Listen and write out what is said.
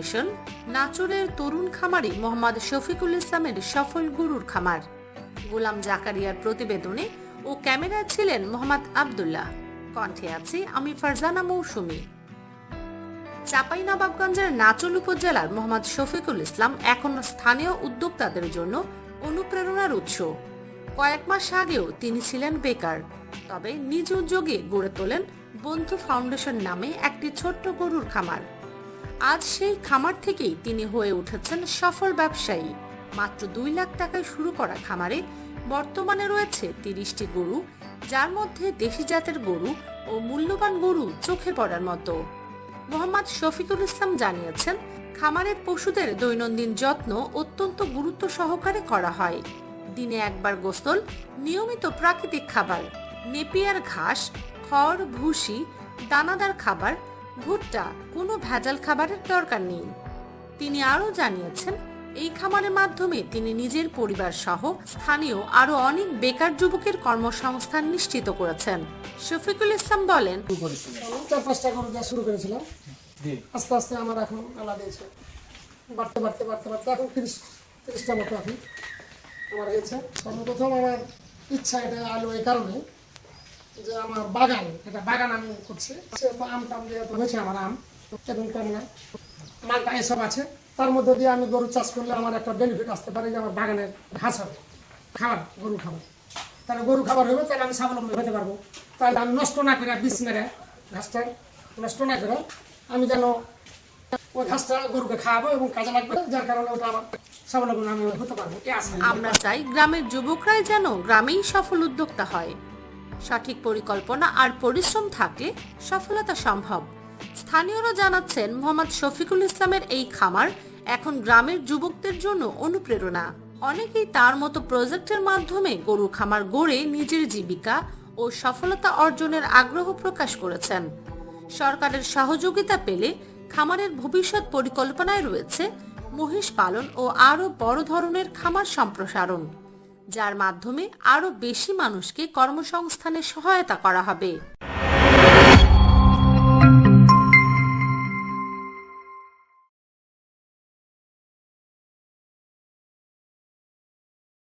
Foundation নাচুরের তরুণ খামারি মোহাম্মদ শফিকুল ইসলামের সফল গরুর খামার। গোলাম জাকারিয়ার প্রতিবেদনে ও ক্যামেরায় ছিলেন মোহাম্মদ আব্দুল্লাহ। কণ্ঠে আছি আমি ফারজানা মৌসুমী। চাঁপাইনবাবগঞ্জের নাচুল উপজেলার মোহাম্মদ শফিকুল ইসলাম এখন স্থানীয় উদ্যোক্তাদের জন্য অনুপ্রেরণার উৎস। কয়েক মাস আগেও তিনি ছিলেন বেকার, তবে নিজ উদ্যোগে গড়ে তোলেন বন্ধু ফাউন্ডেশন নামে একটি ছোট্ট গরুর খামার। আজ সেই খামার থেকেই তিনি হয়ে উঠেছেন সফল ব্যবসায়ী। মাত্র 2 লাখ টাকায় শুরু করা খামারে বর্তমানে রয়েছে 30টি গরু, যার মধ্যে দেশি জাতের গরু ও মূল্যবান গরু চোখে পড়ার মতো। মোহাম্মদ শফিকুল ইসলাম জানিয়েছেন, খামারের পশুদের দৈনন্দিন যত্ন অত্যন্ত গুরুত্ব সহকারে করা হয়। দিনে একবার গোসল, নিয়মিত প্রাকৃতিক খাবার, নেপিয়ার ঘাস, খড়, ভুসি, দানাদার খাবার, ভুট্টা, কোনো ভেজাল খাবারের দরকার নেই। তিনি আরও জানিয়েছেন, এই খামারের মাধ্যমে তিনি নিজের পরিবার সহ স্থানীয় আরো অনেক বেকার যুবকের কর্মসংস্থান নিশ্চিত করেছেন। শফিকুল ইসলাম বলেন, 4-5টা গরু দিয়ে শুরু করেছিলাম, আস্তে আস্তে আমার এখন আল্লাহ দিয়েছে বাড়তে বাড়তে বাড়তে বাড়তে এখন 30টা মতো এখন আমার হয়েছে। সর্বপ্রথম আমার ইচ্ছা এটা আলো এই কারণে যে আমার এটা বাগান আমি করছি, সেহেতু আম টাম যেহেতু হয়েছে আমার আম এবং কমলা মালটা এসব আছে, তার মধ্যে দিয়ে আমি গরু চাষ করলে আমার একটা বেনিফিট আসতে পারে যে আমার বাগানের ঘাস হবে, খাবার গরু খাবার, তাহলে গরু খাবার হবে, তাহলে আমি স্বাবলম্বী হতে পারবো। তাহলে আমি নষ্ট না করে বীজ মেরে ঘাসটা নষ্ট না করে আমি যেন ওই ঘাসটা গরুকে খাওয়াবো এবং কাজে লাগবে, যার কারণে ওটা আমার স্বাবলম্বী আমি হতে পারবো। আমরা চাই গ্রামের যুবকরাই যেন গ্রামেই সফল উদ্যোক্তা হয়। সঠিক পরিকল্পনা আর পরিশ্রম থাকলে সফলতা সম্ভব। স্থানীয়রা জানাচ্ছেন, মোহাম্মদ শফিকুল ইসলামের এই খামার এখন গ্রামের যুবকদের জন্য অনুপ্রেরণা। অনেকেই তার মতো প্রজেক্টের মাধ্যমে গরু খামার গড়ে নিজের জীবিকা ও সফলতা অর্জনের আগ্রহ প্রকাশ করেছেন। সরকারের সহযোগিতা পেলে খামারের ভবিষ্যৎ পরিকল্পনায় রয়েছে মহিষ পালন ও আরও বড় ধরনের খামার সম্প্রসারণ, যার মাধ্যমে আরও বেশি মানুষকে কর্মসংস্থানে সহায়তা করা হবে।